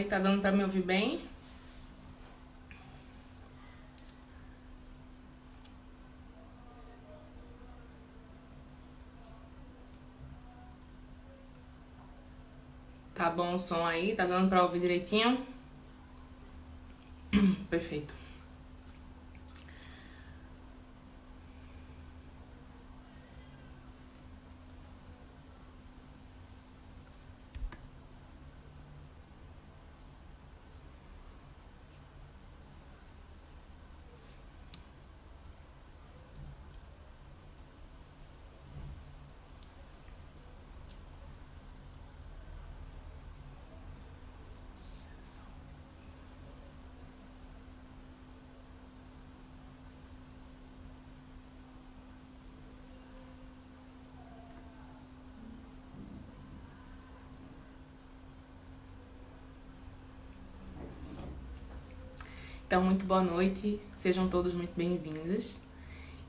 Oi, tá dando pra me ouvir bem? Tá bom o som aí? Tá dando pra ouvir direitinho? Perfeito. Então, muito boa noite, sejam todos muito bem-vindos.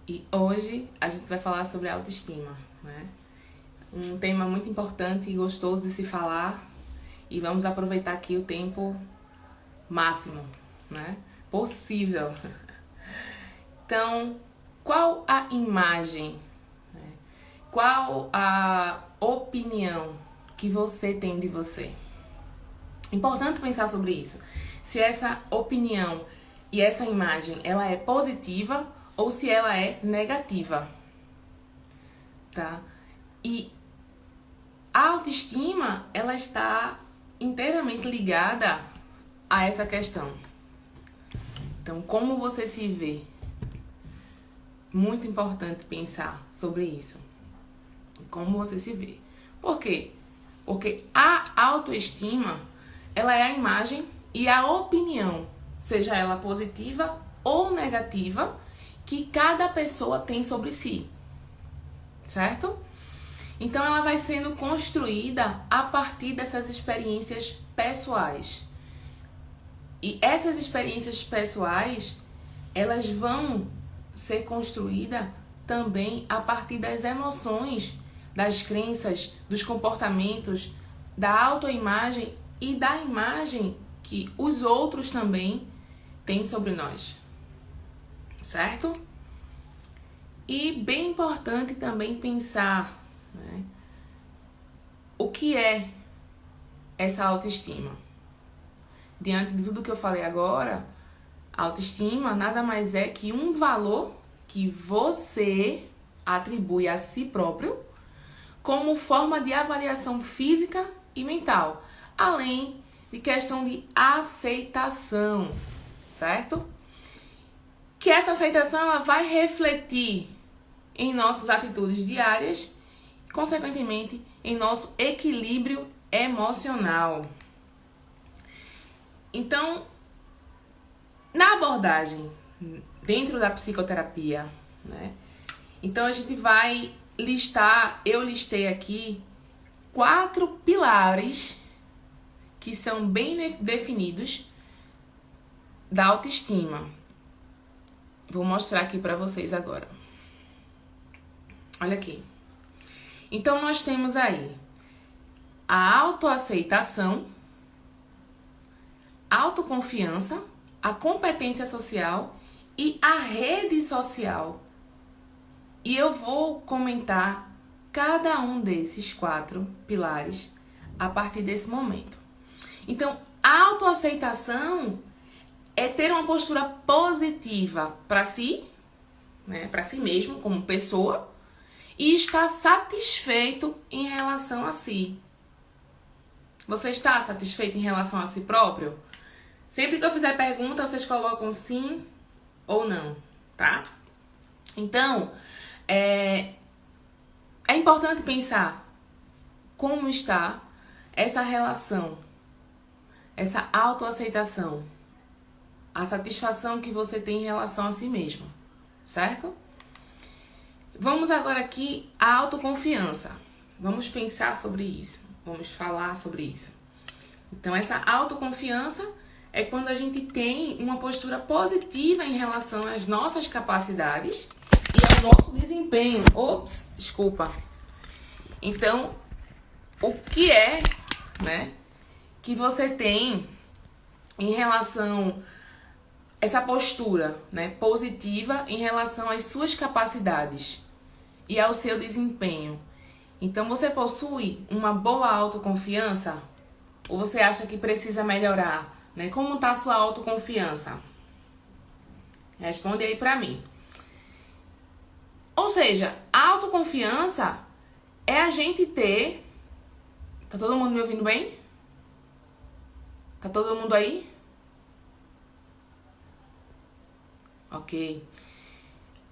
E hoje a gente vai falar sobre autoestima, né? Um tema muito importante e gostoso de se falar. E vamos aproveitar aqui o tempo máximo, né? Possível. Então, qual a imagem, né? Qual a opinião que você tem de você? Importante pensar sobre isso. Se essa opinião e essa imagem, ela é positiva ou se ela é negativa, tá? E a autoestima, ela está inteiramente ligada a essa questão. Então, como você se vê? Muito importante pensar sobre isso. Como você se vê. Por quê? Porque a autoestima, ela é a imagem e a opinião, seja ela positiva ou negativa, que cada pessoa tem sobre si, certo? Então ela vai sendo construída a partir dessas experiências pessoais. E essas experiências pessoais, elas vão ser construídas também a partir das emoções, das crenças, dos comportamentos, da autoimagem e da imagem que os outros também têm sobre nós, certo? E bem importante também pensar, né, o que é essa autoestima. Diante de tudo que eu falei agora, a autoestima nada mais é que um valor que você atribui a si próprio como forma de avaliação física e mental, além de questão de aceitação, certo? Que essa aceitação ela vai refletir em nossas atitudes diárias e, consequentemente, em nosso equilíbrio emocional. Então, na abordagem dentro da psicoterapia, né? Então a gente vai listar, eu listei aqui 4 pilares que são bem definidos da autoestima. Vou mostrar aqui para vocês agora. Olha aqui. Então nós temos aí a autoaceitação, autoconfiança, a competência social e a rede social. E eu vou comentar cada um desses 4 pilares a partir desse momento. Então, a autoaceitação é ter uma postura positiva para si, né, para si mesmo como pessoa, e estar satisfeito em relação a si. Você está satisfeito em relação a si próprio? Sempre que eu fizer pergunta, vocês colocam sim ou não, tá? Então, é importante pensar como está essa relação, essa autoaceitação, a satisfação que você tem em relação a si mesmo, certo? Vamos agora aqui à autoconfiança. Vamos pensar sobre isso, vamos falar sobre isso. Então, essa autoconfiança é quando a gente tem uma postura positiva em relação às nossas capacidades e ao nosso desempenho. Ops, desculpa. Então, o que é, né, que você tem em relação essa postura, né, positiva em relação às suas capacidades e ao seu desempenho. Então, você possui uma boa autoconfiança? Ou você acha que precisa melhorar? Né? Como está a sua autoconfiança? Responde aí pra mim. Ou seja, a autoconfiança é a gente ter... Tá todo mundo me ouvindo bem? Tá todo mundo aí? Ok.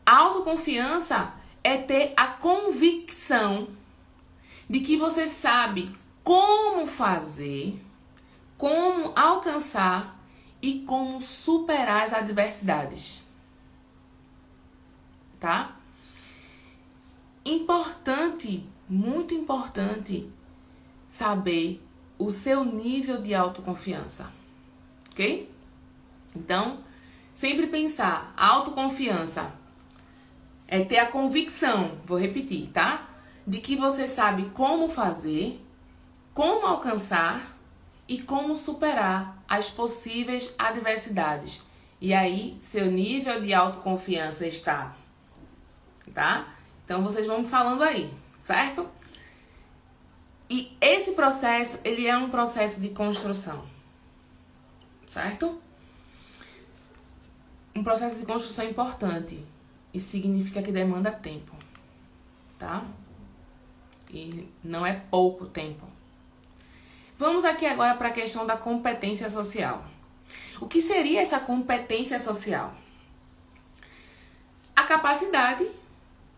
A autoconfiança é ter a convicção de que você sabe como fazer, como alcançar e como superar as adversidades. Tá? Importante, muito importante, saber o seu nível de autoconfiança. Ok? Então, sempre pensar, a autoconfiança é ter a convicção, vou repetir, tá? De que você sabe como fazer, como alcançar e como superar as possíveis adversidades. E aí, seu nível de autoconfiança está, tá? Então, vocês vão me falando aí, certo? E esse processo, ele é um processo de construção, certo? Um processo de construção importante. Isso significa que demanda tempo, tá? E não é pouco tempo. Vamos aqui agora para a questão da competência social. O que seria essa competência social? A capacidade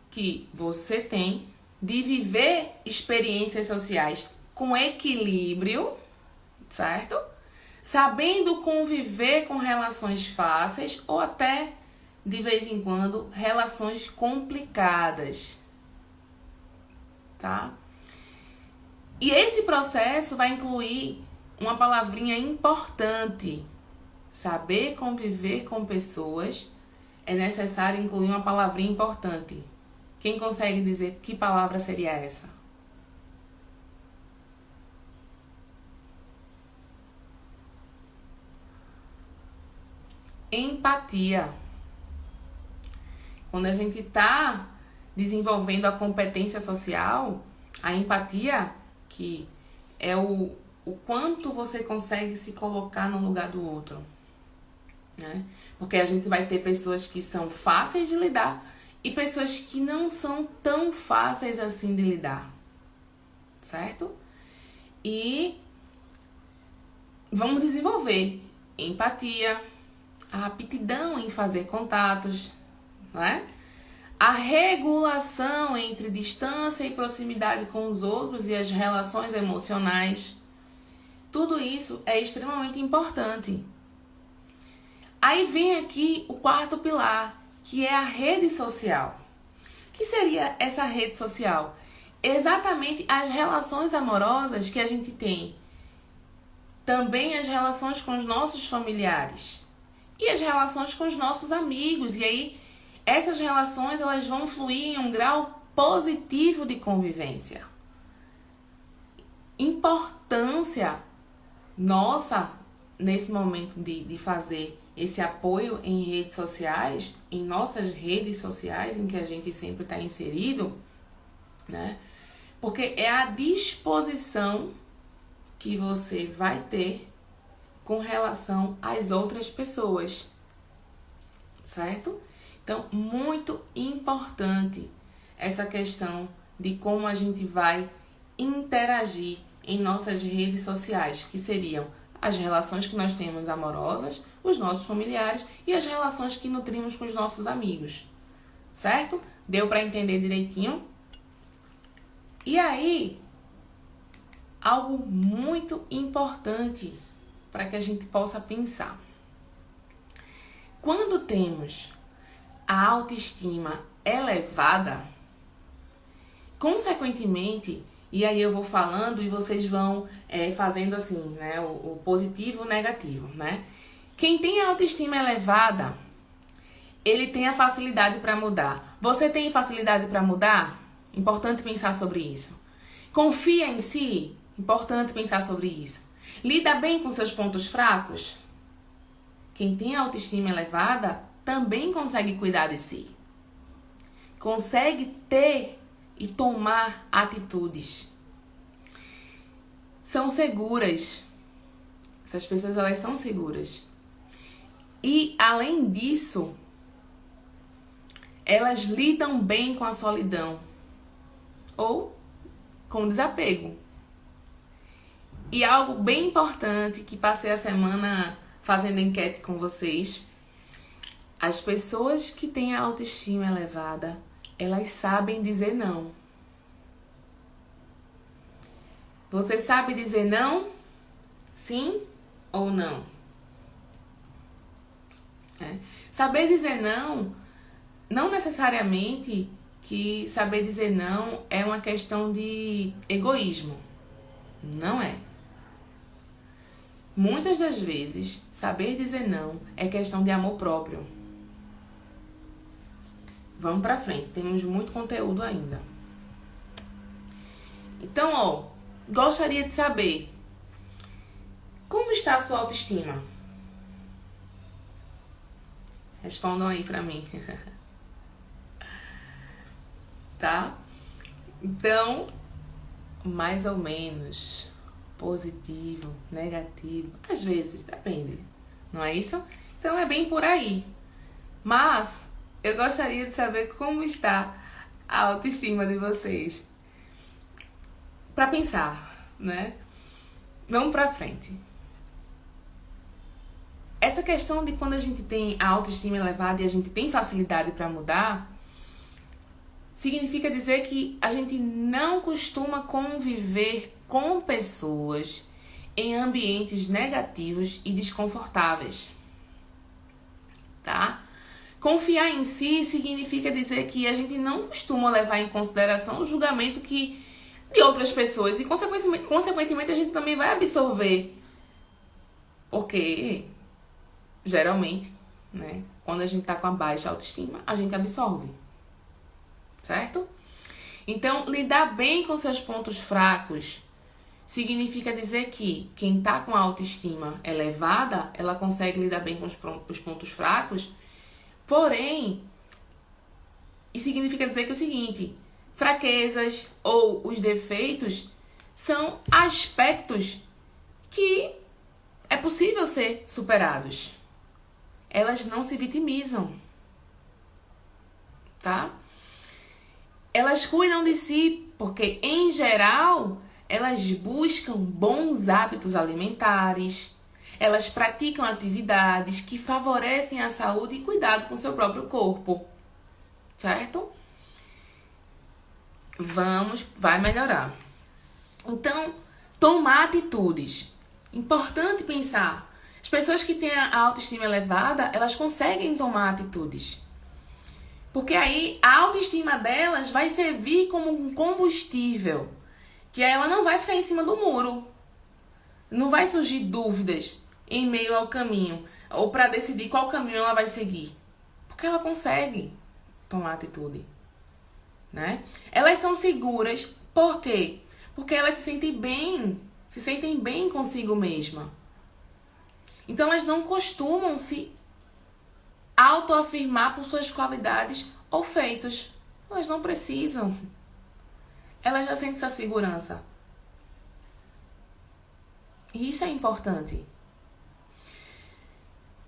que você tem de viver experiências sociais com equilíbrio, certo? Sabendo conviver com relações fáceis ou até, de vez em quando, relações complicadas, tá? E esse processo vai incluir uma palavrinha importante. Saber conviver com pessoas, é necessário incluir uma palavrinha importante. Quem consegue dizer que palavra seria essa? Empatia. Quando a gente está desenvolvendo a competência social, a empatia, que é o quanto você consegue se colocar no lugar do outro, né? Porque a gente vai ter pessoas que são fáceis de lidar e pessoas que não são tão fáceis assim de lidar, certo? E vamos desenvolver empatia, a aptidão em fazer contatos, né? A regulação entre distância e proximidade com os outros e as relações emocionais. Tudo isso é extremamente importante. Aí vem aqui o quarto pilar, que é a rede social. O que seria essa rede social? Exatamente as relações amorosas que a gente tem. Também as relações com os nossos familiares. E as relações com os nossos amigos. E aí, essas relações elas vão fluir em um grau positivo de convivência. Importância nossa, nesse momento de fazer esse apoio em redes sociais, em nossas redes sociais, em que a gente sempre está inserido, né? Porque é a disposição que você vai ter com relação às outras pessoas, certo? Então, muito importante essa questão de como a gente vai interagir em nossas redes sociais, que seriam as relações que nós temos amorosas, os nossos familiares e as relações que nutrimos com os nossos amigos, certo? Deu para entender direitinho? E aí, algo muito importante para que a gente possa pensar. Quando temos a autoestima elevada, consequentemente, e aí eu vou falando e vocês vão fazendo assim, né, o positivo e o negativo, né? Quem tem a autoestima elevada, ele tem a facilidade para mudar. Você tem facilidade para mudar? Importante pensar sobre isso. Confia em si? Importante pensar sobre isso. Lida bem com seus pontos fracos? quem tem autoestima elevada também consegue cuidar de si. Consegue ter e tomar atitudes. São seguras. Essas pessoas, elas são seguras. E, além disso, elas lidam bem com a solidão. Ou com o desapego. E algo bem importante que passei a semana fazendo enquete com vocês. As pessoas que têm a autoestima elevada, elas sabem dizer não. Você sabe dizer não? Sim ou não? Saber dizer não, não necessariamente que saber dizer não é uma questão de egoísmo. Não é. Muitas das vezes, saber dizer não é questão de amor próprio. Vamos pra frente, temos muito conteúdo ainda. Então, gostaria de saber como está a sua autoestima? Respondam aí pra mim. Tá? Então, mais ou menos, positivo, negativo, às vezes, depende, não é isso? Então é bem por aí. Mas eu gostaria de saber como está a autoestima de vocês. Para pensar, né? Vamos pra frente. Essa questão de quando a gente tem a autoestima elevada e a gente tem facilidade para mudar, significa dizer que a gente não costuma conviver com pessoas em ambientes negativos e desconfortáveis, tá? Confiar em si significa dizer que a gente não costuma levar em consideração o julgamento de outras pessoas e, consequentemente, a gente também vai absorver. Porque, geralmente, né, quando a gente tá com a baixa autoestima, a gente absorve. Certo? Então, lidar bem com seus pontos fracos significa dizer que quem tá com a autoestima elevada, ela consegue lidar bem com os pontos fracos, porém, isso significa dizer que é o seguinte, fraquezas ou os defeitos são aspectos que é possível ser superados. Elas não se vitimizam, tá? Elas cuidam de si porque, em geral, elas buscam bons hábitos alimentares, elas praticam atividades que favorecem a saúde e cuidado com seu próprio corpo, certo? Vai melhorar. Então, tomar atitudes. Importante pensar. As pessoas que têm a autoestima elevada, elas conseguem tomar atitudes. Porque aí a autoestima delas vai servir como um combustível. Que aí ela não vai ficar em cima do muro. Não vai surgir dúvidas em meio ao caminho. Ou para decidir qual caminho ela vai seguir. Porque ela consegue tomar atitude. Né? Elas são seguras. Por quê? Porque elas se sentem bem consigo mesma. Então elas não costumam se autoafirmar por suas qualidades ou feitos. Elas não precisam. Elas já sentem essa segurança. E isso é importante.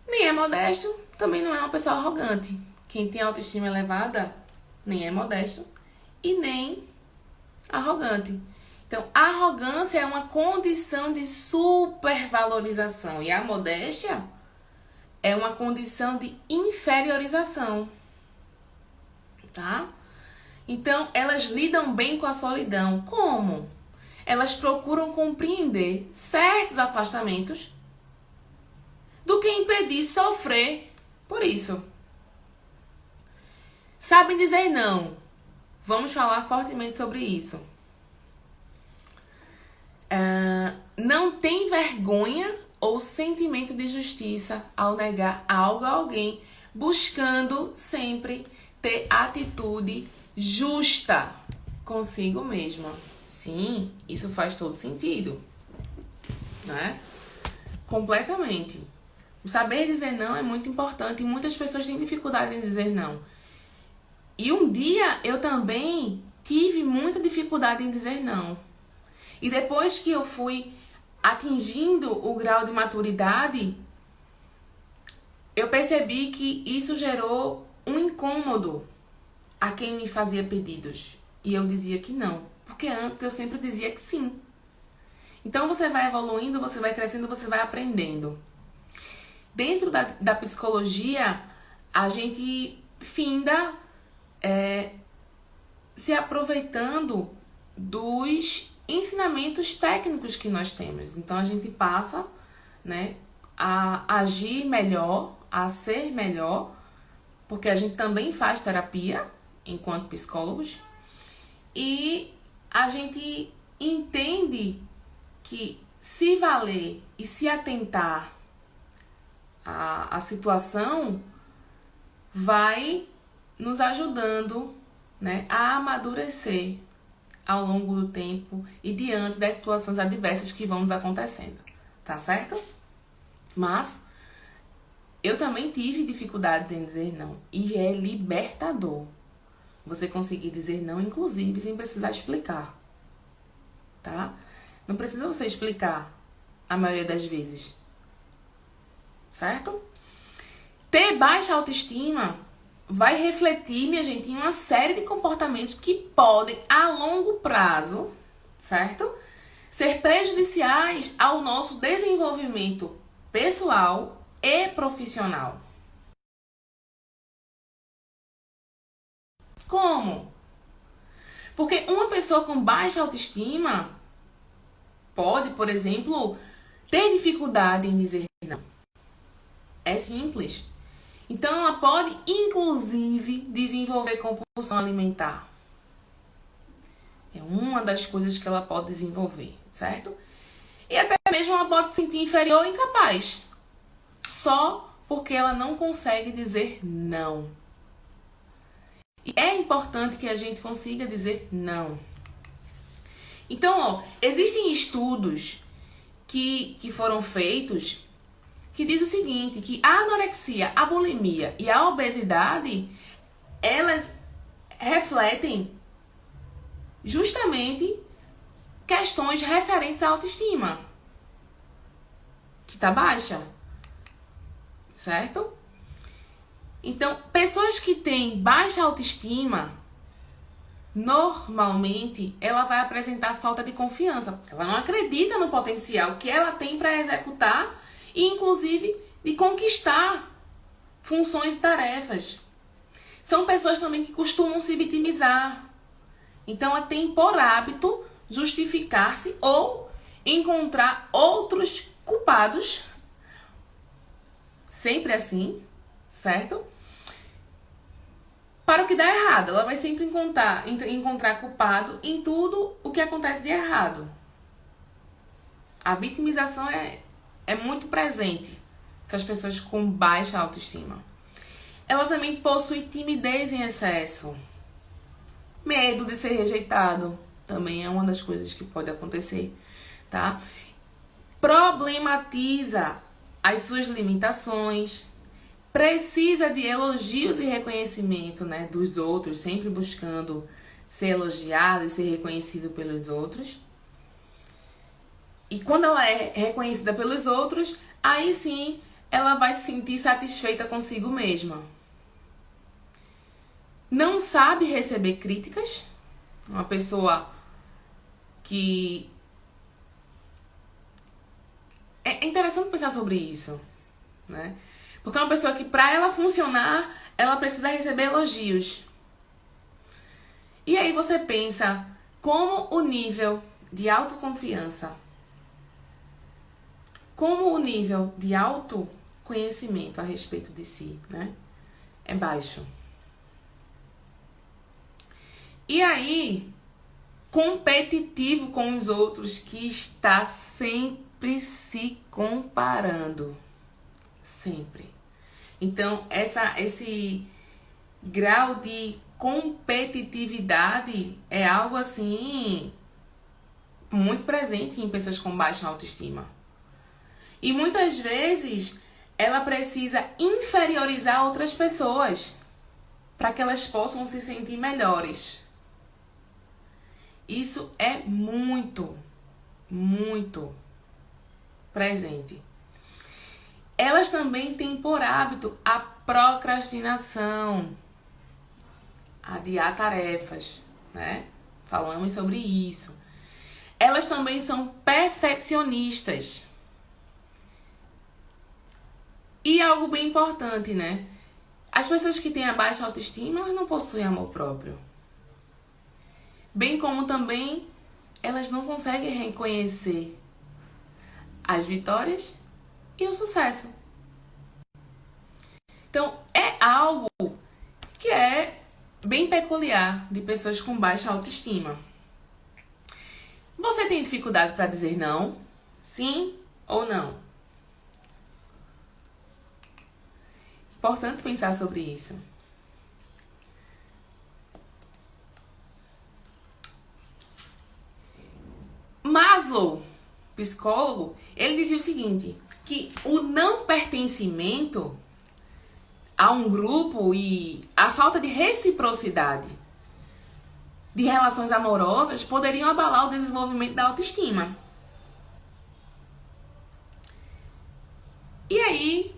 Nem é modesto, também não é uma pessoa arrogante. Quem tem autoestima elevada nem é modesto e nem arrogante. Então, a arrogância é uma condição de supervalorização e a modéstia é uma condição de inferiorização, tá? Então, elas lidam bem com a solidão. Como? Elas procuram compreender certos afastamentos do que impedir sofrer por isso. Sabem dizer não. Vamos falar fortemente sobre isso. Não tem vergonha ou sentimento de justiça ao negar algo a alguém, buscando sempre ter atitude justa consigo mesma. Sim, isso faz todo sentido, né? Completamente. O saber dizer não é muito importante e muitas pessoas têm dificuldade em dizer não. E um dia eu também tive muita dificuldade em dizer não. E depois que eu fui atingindo o grau de maturidade, eu percebi que isso gerou um incômodo a quem me fazia pedidos. E eu dizia que não, porque antes eu sempre dizia que sim. Então você vai evoluindo, você vai crescendo, você vai aprendendo. Dentro da psicologia, a gente finda se aproveitando dos ensinamentos técnicos que nós temos. Então a gente passa, né, a agir melhor, a ser melhor, porque a gente também faz terapia enquanto psicólogos, e a gente entende que se valer e se atentar à situação vai nos ajudando, né, a amadurecer ao longo do tempo e diante das situações adversas que vão nos acontecendo, tá certo? Mas eu também tive dificuldades em dizer não, e é libertador você conseguir dizer não, inclusive sem precisar explicar, tá? Não precisa você explicar a maioria das vezes, certo? Ter baixa autoestima vai refletir, minha gente, em uma série de comportamentos que podem, a longo prazo, certo? Ser prejudiciais ao nosso desenvolvimento pessoal e profissional. Como? Porque uma pessoa com baixa autoestima pode, por exemplo, ter dificuldade em dizer não. É simples. Então, ela pode, inclusive, desenvolver compulsão alimentar. É uma das coisas que ela pode desenvolver, certo? E até mesmo ela pode se sentir inferior ou incapaz. Só porque ela não consegue dizer não. E é importante que a gente consiga dizer não. Então, ó, existem estudos que foram feitos que diz o seguinte, que a anorexia, a bulimia e a obesidade, elas refletem justamente questões referentes à autoestima, que está baixa, certo? Então, pessoas que têm baixa autoestima, normalmente, ela vai apresentar falta de confiança. Ela não acredita no potencial que ela tem para executar e, inclusive, de conquistar funções e tarefas. São pessoas também que costumam se vitimizar. Então, ela tem por hábito justificar-se ou encontrar outros culpados. Sempre assim, certo? Para o que dá errado. Ela vai sempre encontrar culpado em tudo o que acontece de errado. A vitimização é muito presente essas pessoas com baixa autoestima. Ela também possui timidez em excesso. Medo de ser rejeitado também é uma das coisas que pode acontecer, tá? Problematiza as suas limitações, precisa de elogios e reconhecimento, né, dos outros, sempre buscando ser elogiado e ser reconhecido pelos outros. E quando ela é reconhecida pelos outros, aí sim ela vai se sentir satisfeita consigo mesma. Não sabe receber críticas. Uma pessoa que... É interessante pensar sobre isso, né? Porque é uma pessoa que, para ela funcionar, ela precisa receber elogios. E aí você pensa como o nível de autoconfiança, como o nível de autoconhecimento a respeito de si, né, é baixo. E aí, competitivo com os outros, que está sempre se comparando. Sempre. Então, esse grau de competitividade é algo assim muito presente em pessoas com baixa autoestima. E muitas vezes ela precisa inferiorizar outras pessoas para que elas possam se sentir melhores. Isso é muito, muito presente. Elas também têm por hábito a procrastinação, adiar tarefas, né? Falamos sobre isso. Elas também são perfeccionistas. E algo bem importante, né? As pessoas que têm a baixa autoestima, elas não possuem amor próprio. Bem como também elas não conseguem reconhecer as vitórias e o sucesso. Então, é algo que é bem peculiar de pessoas com baixa autoestima. Você tem dificuldade para dizer não? Sim ou não? Importante pensar sobre isso. Maslow, psicólogo, ele dizia o seguinte, que o não pertencimento a um grupo e a falta de reciprocidade de relações amorosas poderiam abalar o desenvolvimento da autoestima. E aí,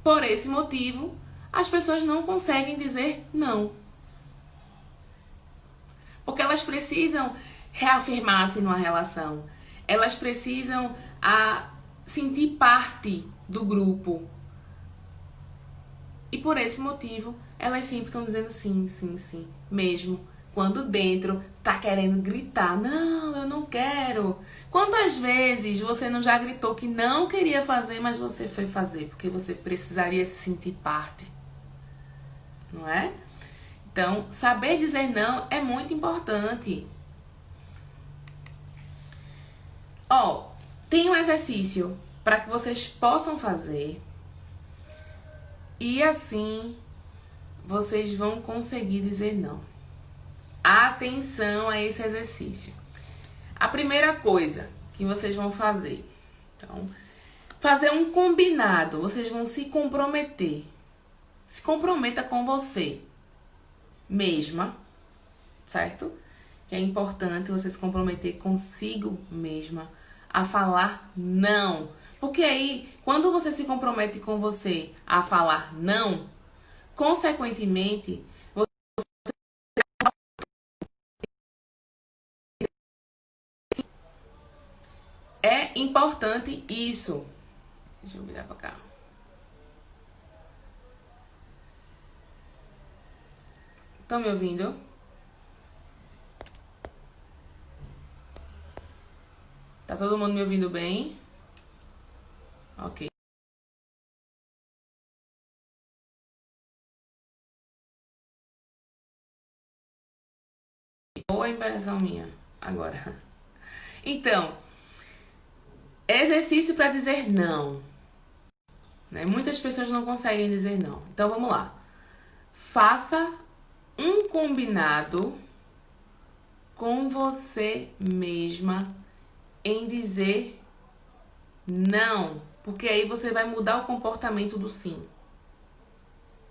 por esse motivo, as pessoas não conseguem dizer não. Porque elas precisam reafirmar-se numa relação. Elas precisam sentir parte do grupo. E por esse motivo, elas sempre estão dizendo sim, sim, sim. Mesmo quando dentro tá querendo gritar, não, eu não quero. Quantas vezes você não já gritou que não queria fazer, mas você foi fazer, porque você precisaria se sentir parte, não é? Então, saber dizer não é muito importante. Tem um exercício para que vocês possam fazer e assim vocês vão conseguir dizer não. Atenção a esse exercício. A primeira coisa que vocês vão fazer, então, fazer um combinado. Vocês vão se comprometer. Se comprometa com você mesma, certo? Que é importante você se comprometer consigo mesma a falar não. Porque aí, quando você se compromete com você a falar não, consequentemente, é importante isso. Deixa eu virar pra cá. Estão me ouvindo? Tá todo mundo me ouvindo bem? Ok. Boa impressão minha. Agora. Então, exercício para dizer não. Né? Muitas pessoas não conseguem dizer não. Então, vamos lá. Faça um combinado com você mesma em dizer não. Porque aí você vai mudar o comportamento do sim.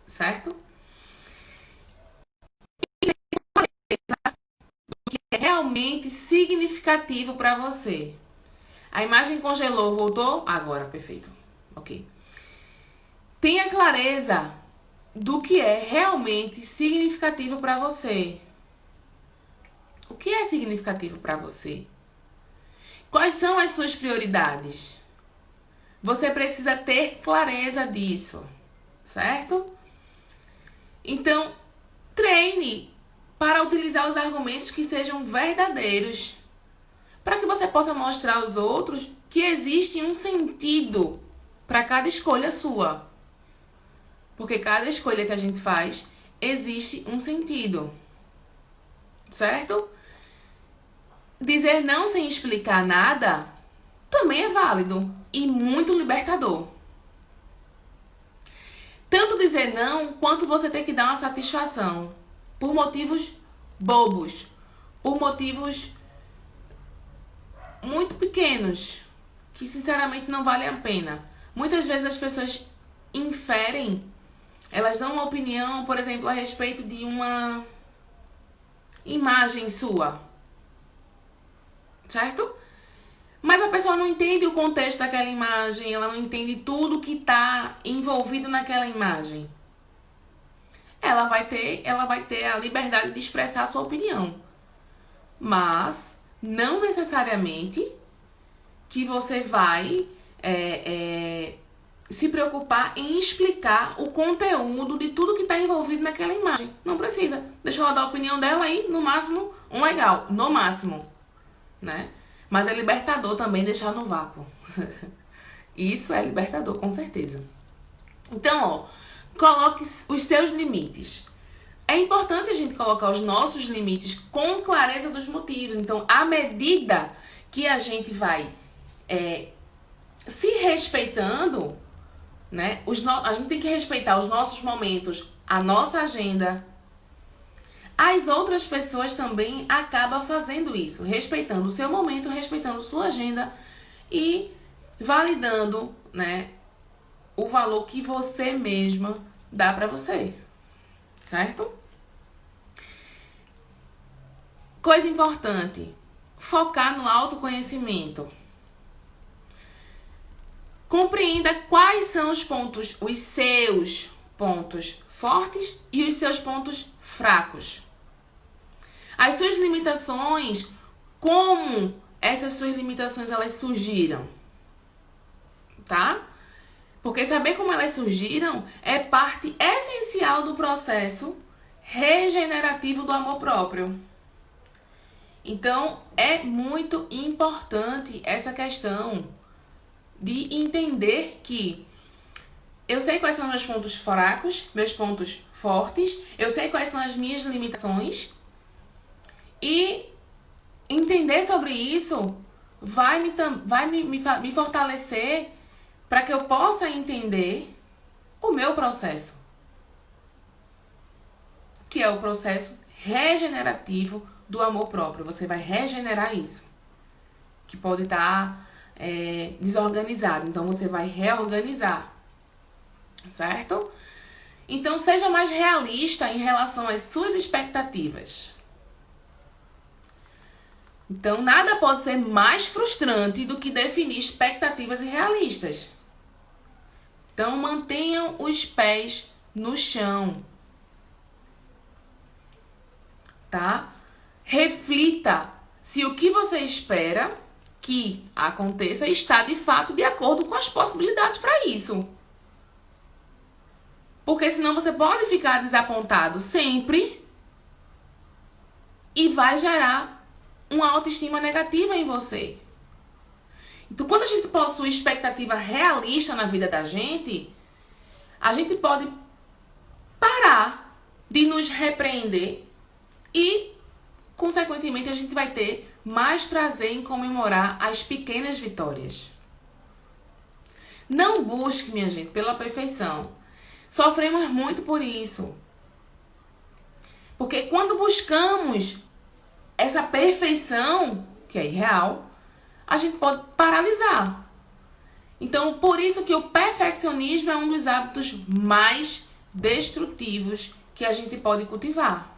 Certo? É realmente significativo para você. A imagem congelou, voltou? Agora, perfeito. Ok. Tenha clareza do que é realmente significativo para você. O que é significativo para você? Quais são as suas prioridades? Você precisa ter clareza disso, certo? Então, treine para utilizar os argumentos que sejam verdadeiros, para que você possa mostrar aos outros que existe um sentido para cada escolha sua. Porque cada escolha que a gente faz, existe um sentido, certo? Dizer não sem explicar nada também é válido e muito libertador. Tanto dizer não, quanto você ter que dar uma satisfação por motivos bobos, por motivos muito pequenos, que sinceramente não valem a pena. Muitas vezes as pessoas inferem, elas dão uma opinião, por exemplo, a respeito de uma imagem sua, certo? Mas a pessoa não entende o contexto daquela imagem, ela não entende tudo que está envolvido naquela imagem. Ela vai ter a liberdade de expressar a sua opinião. Mas não necessariamente que você vai se preocupar em explicar o conteúdo de tudo que está envolvido naquela imagem. Não precisa. Deixa ela dar a opinião dela aí, no máximo, um legal. No máximo, né? Mas é libertador também deixar no vácuo. Isso é libertador, com certeza. Então, ó, coloque os seus limites. É importante a gente colocar os nossos limites com clareza dos motivos. Então, à medida que a gente vai se respeitando, né? A gente tem que respeitar os nossos momentos, a nossa agenda. As outras pessoas também acabam fazendo isso, respeitando o seu momento, respeitando sua agenda e validando, né, o valor que você mesma dá para você, certo? Coisa importante, focar no autoconhecimento. Compreenda quais são os seus pontos fortes e os seus pontos fracos. As suas limitações, como essas suas limitações elas surgiram, tá? Porque saber como elas surgiram é parte essencial do processo regenerativo do amor próprio. Então, é muito importante essa questão de entender que eu sei quais são meus pontos fracos, meus pontos fortes, eu sei quais são as minhas limitações e entender sobre isso vai me fortalecer para que eu possa entender o meu processo, que é o processo regenerativo do amor próprio. Você vai regenerar isso, que pode estar desorganizado. Então, você vai reorganizar, certo? Então, seja mais realista em relação às suas expectativas. Então, nada pode ser mais frustrante do que definir expectativas irrealistas. Então, mantenham os pés no chão, tá? Reflita se o que você espera que aconteça está, de fato, de acordo com as possibilidades para isso. Porque senão você pode ficar desapontado sempre e vai gerar uma autoestima negativa em você. Então, quando a gente possui expectativa realista na vida da gente, a gente pode parar de nos repreender e, consequentemente, a gente vai ter mais prazer em comemorar as pequenas vitórias. Não busque, minha gente, pela perfeição. Sofremos muito por isso. Porque quando buscamos essa perfeição, que é irreal, a gente pode paralisar. Então, por isso que o perfeccionismo é um dos hábitos mais destrutivos que a gente pode cultivar.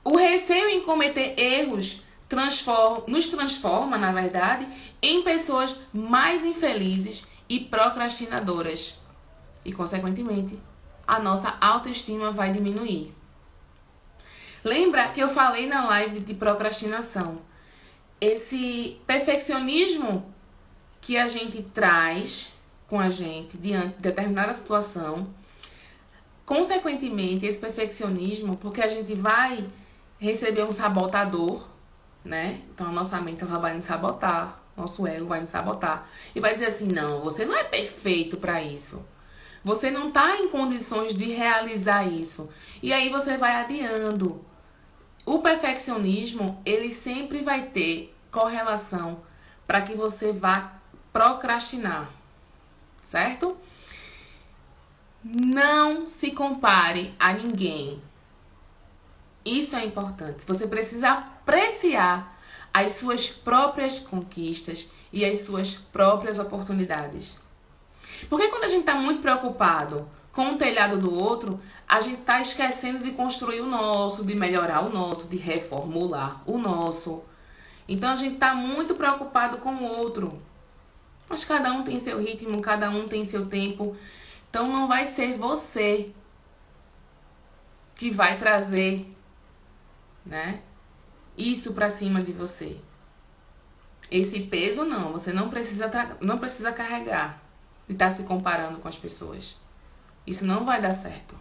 O receio em cometer erros nos transforma, na verdade, em pessoas mais infelizes e procrastinadoras. E, consequentemente, a nossa autoestima vai diminuir. Lembra que eu falei na live de procrastinação? Esse perfeccionismo que a gente traz com a gente diante de determinada situação, consequentemente, esse perfeccionismo, porque a gente vai receber um sabotador, né? Então, a nossa mente vai nos sabotar, nosso ego vai nos sabotar e vai dizer assim, não, você não é perfeito para isso. Você não está em condições de realizar isso. E aí você vai adiando. O perfeccionismo, ele sempre vai ter correlação para que você vá procrastinar, certo? Não se compare a ninguém. Isso é importante. Você precisa apreciar as suas próprias conquistas e as suas próprias oportunidades. Porque quando a gente está muito preocupado com o telhado do outro, a gente está esquecendo de construir o nosso, de melhorar o nosso, de reformular o nosso. Então a gente está muito preocupado com o outro. Mas cada um tem seu ritmo, cada um tem seu tempo. Então não vai ser você que vai trazer, né, isso para cima de você. Esse peso não, você não precisa carregar e estar se comparando com as pessoas. Isso não vai dar certo.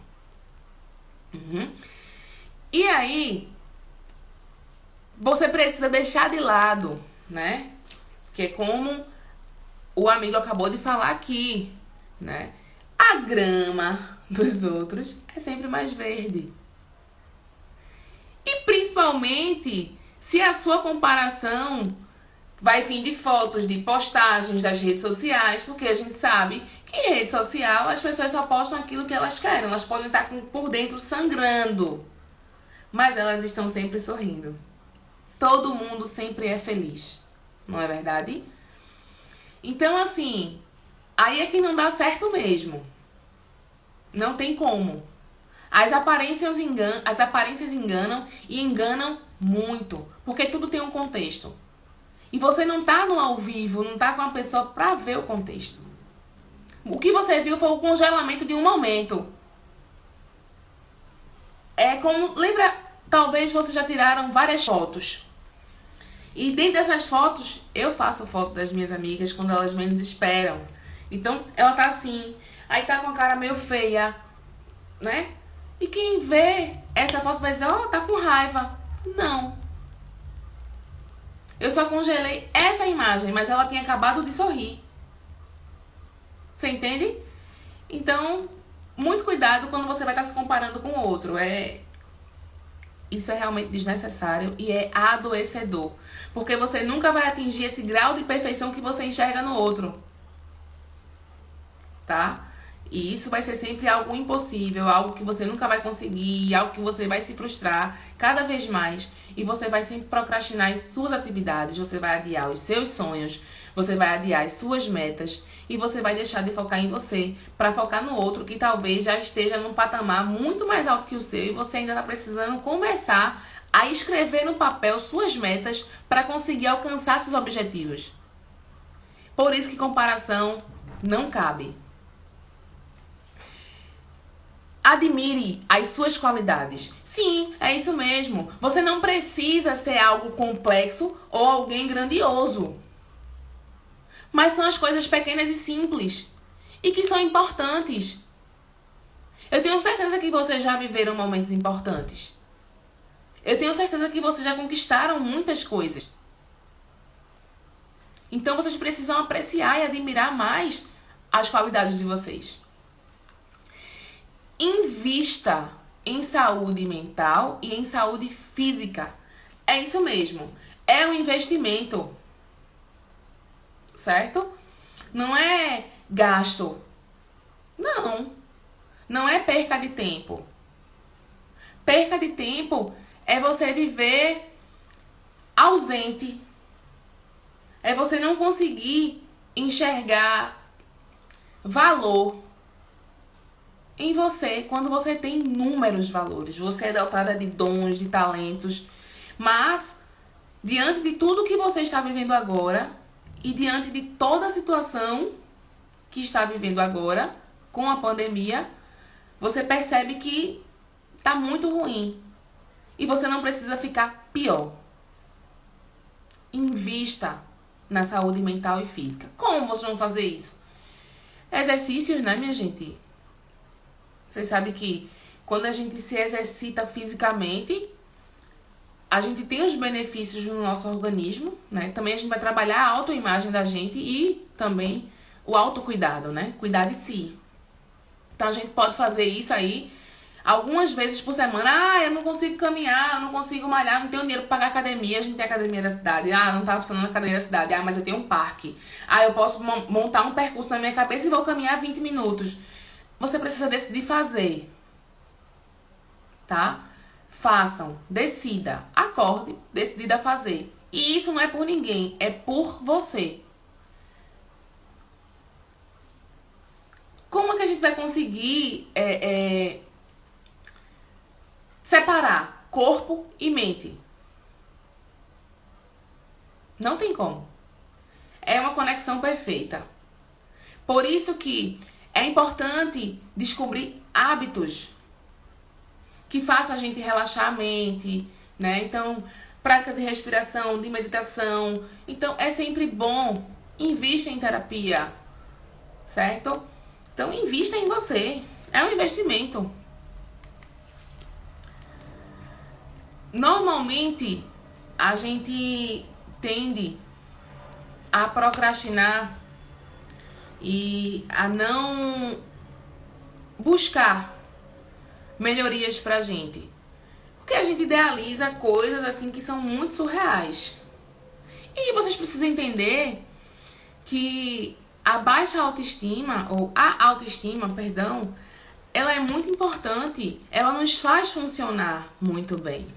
E aí, você precisa deixar de lado, né? Que é como o amigo acabou de falar aqui, né? A grama dos outros é sempre mais verde. E principalmente se a sua comparação vai vir de fotos, de postagens das redes sociais, porque a gente sabe que em rede social as pessoas só postam aquilo que elas querem. Elas podem estar por dentro sangrando, mas elas estão sempre sorrindo. Todo mundo sempre é feliz, não é verdade? Então, assim, aí é que não dá certo mesmo. Não tem como. As aparências enganam e enganam muito, porque tudo tem um contexto. E você não tá no ao vivo, não tá com a pessoa pra ver o contexto. O que você viu foi o congelamento de um momento. É como, lembra, talvez vocês já tiraram várias fotos. E dentro dessas fotos, eu faço foto das minhas amigas quando elas menos esperam. Então, ela tá assim, aí tá com a cara meio feia, né? E quem vê essa foto vai dizer, ó, tá com raiva. Não. Eu só congelei essa imagem, mas ela tinha acabado de sorrir. Você entende? Então, muito cuidado quando você vai estar se comparando com o outro. Isso é realmente desnecessário e é adoecedor. Porque você nunca vai atingir esse grau de perfeição que você enxerga no outro. Tá? E isso vai ser sempre algo impossível, algo que você nunca vai conseguir, algo que você vai se frustrar cada vez mais. E você vai sempre procrastinar as suas atividades, você vai adiar os seus sonhos, você vai adiar as suas metas e você vai deixar de focar em você para focar no outro que talvez já esteja num patamar muito mais alto que o seu e você ainda está precisando começar a escrever no papel suas metas para conseguir alcançar seus objetivos. Por isso que comparação não cabe. Admire as suas qualidades. Sim, é isso mesmo. Você não precisa ser algo complexo ou alguém grandioso. Mas são as coisas pequenas e simples. E que são importantes. Eu tenho certeza que vocês já viveram momentos importantes. Eu tenho certeza que vocês já conquistaram muitas coisas. Então vocês precisam apreciar e admirar mais as qualidades de vocês. Invista em saúde mental e em saúde física. É isso mesmo. É um investimento. Certo? Não é gasto. Não. Não é perca de tempo. Perca de tempo é você viver ausente. É você não conseguir enxergar valor em você, quando você tem inúmeros valores. Você é dotada de dons, de talentos. Mas, diante de tudo que você está vivendo agora, e diante de toda a situação que está vivendo agora, com a pandemia, você percebe que está muito ruim. E você não precisa ficar pior. Invista na saúde mental e física. Como vocês vão fazer isso? Exercícios, né, minha gente? Vocês sabem que quando a gente se exercita fisicamente, a gente tem os benefícios no nosso organismo, né? Também a gente vai trabalhar a autoimagem da gente e também o autocuidado, né? Cuidar de si. Então a gente pode fazer isso aí algumas vezes por semana. Ah, eu não consigo caminhar, eu não consigo malhar, não tenho dinheiro para pagar academia. A gente tem academia da cidade. Ah, não tá funcionando a academia da cidade. Ah, mas eu tenho um parque. Ah, eu posso montar um percurso na minha cabeça e vou caminhar 20 minutos. Você precisa decidir fazer, tá? Façam, decida, acorde, decidida a fazer. E isso não é por ninguém, é por você. como é que a gente vai conseguir separar corpo e mente? Não tem como. É uma conexão perfeita. Por isso que é importante descobrir hábitos que façam a gente relaxar a mente, né? Então, prática de respiração, de meditação. Então, é sempre bom. Invista em terapia, certo? Então, invista em você. É um investimento. Normalmente, a gente tende a procrastinar e a não buscar melhorias pra gente. Porque a gente idealiza coisas assim que são muito surreais. E vocês precisam entender que a baixa autoestima, ou a autoestima, perdão, ela é muito importante. Ela nos faz funcionar muito bem.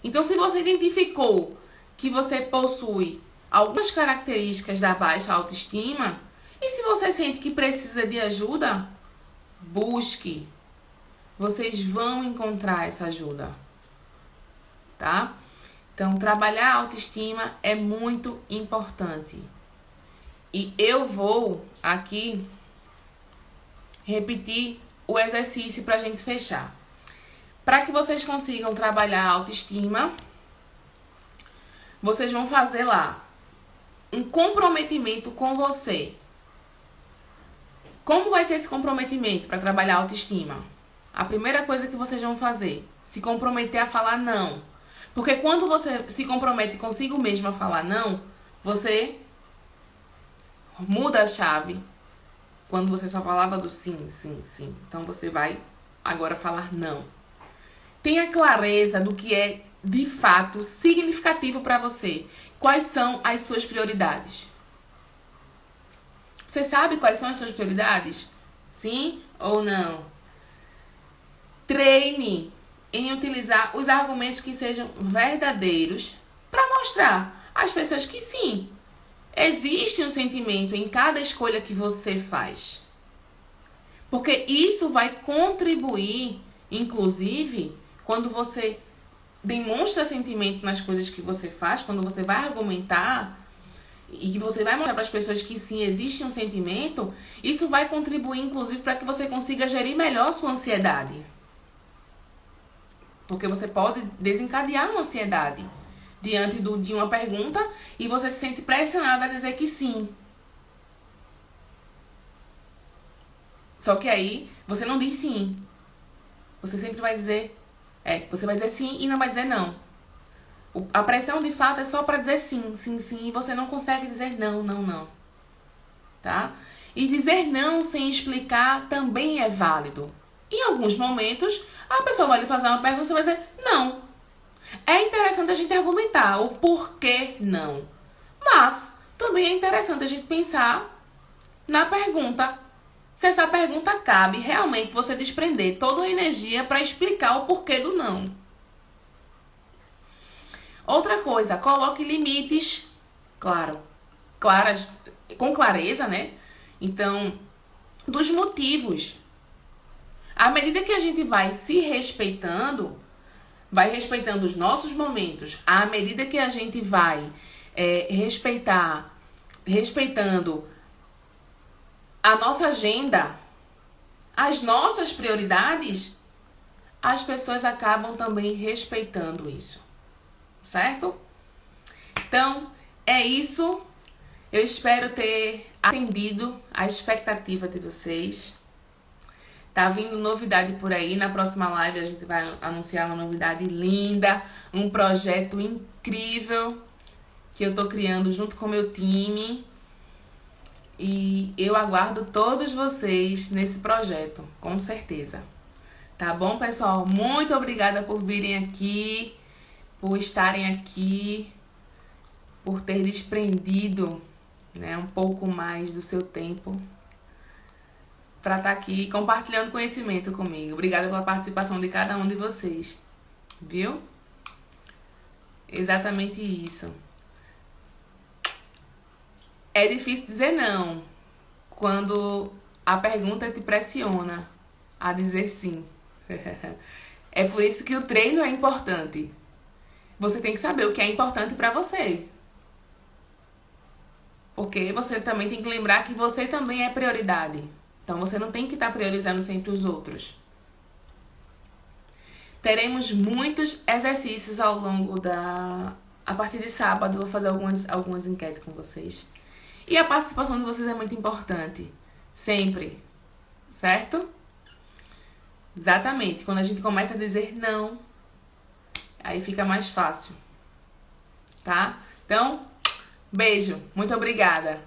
Então, se você identificou que você possui algumas características da baixa autoestima, e se você sente que precisa de ajuda, busque. Vocês vão encontrar essa ajuda, tá? Então, trabalhar a autoestima é muito importante. E eu vou aqui repetir o exercício para a gente fechar. Para que vocês consigam trabalhar a autoestima, vocês vão fazer lá um comprometimento com você. Como vai ser esse comprometimento para trabalhar a autoestima? A primeira coisa que vocês vão fazer, se comprometer a falar não. Porque quando você se compromete consigo mesmo a falar não, você muda a chave. Quando você só falava do sim, sim, sim. Então você vai agora falar não. Tenha clareza do que é de fato significativo para você. Quais são as suas prioridades? Você sabe quais são as suas prioridades? Sim ou não? Treine em utilizar os argumentos que sejam verdadeiros para mostrar às pessoas que sim, existe um sentimento em cada escolha que você faz. Porque isso vai contribuir, inclusive, quando você demonstra sentimento nas coisas que você faz, quando você vai argumentar e você vai mostrar para as pessoas que sim, existe um sentimento, isso vai contribuir, inclusive, para que você consiga gerir melhor a sua ansiedade. Porque você pode desencadear uma ansiedade diante de uma pergunta e você se sente pressionado a dizer que sim. Só que aí você não diz sim. Você sempre vai dizer... você vai dizer sim e não vai dizer não. A pressão de fato é só para dizer sim, sim, sim. E você não consegue dizer não, não, não. Tá? E dizer não sem explicar também é válido. Em alguns momentos, a pessoa vai lhe fazer uma pergunta e você vai dizer não. É interessante a gente argumentar o porquê não. Mas também é interessante a gente pensar na pergunta. Se essa pergunta cabe realmente você desprender toda a energia para explicar o porquê do não. Outra coisa, coloque limites, claras, com clareza, né? Então, dos motivos. À medida que a gente vai se respeitando, vai respeitando os nossos momentos, à medida que a gente vai respeitando a nossa agenda, as nossas prioridades, as pessoas acabam também respeitando isso, certo? Então, é isso. Eu espero ter atendido a expectativa de vocês. Tá vindo novidade por aí. Na próxima live a gente vai anunciar uma novidade linda, um projeto incrível que eu tô criando junto com o meu time. E eu aguardo todos vocês nesse projeto, com certeza. Tá bom, pessoal? Muito obrigada por virem aqui, por estarem aqui, por ter desprendido, né, um pouco mais do seu tempo para estar aqui compartilhando conhecimento comigo. Obrigada pela participação de cada um de vocês. Viu? Exatamente isso. É difícil dizer não quando a pergunta te pressiona a dizer sim. É por isso que o treino é importante. Você tem que saber o que é importante para você. Porque você também tem que lembrar que você também é prioridade. Então você não tem que estar priorizando sempre os outros. Teremos muitos exercícios ao longo a partir de sábado, eu vou fazer algumas enquetes com vocês. E a participação de vocês é muito importante. Sempre. Certo? Exatamente. Quando a gente começa a dizer não, aí fica mais fácil. Tá? Então, beijo. Muito obrigada.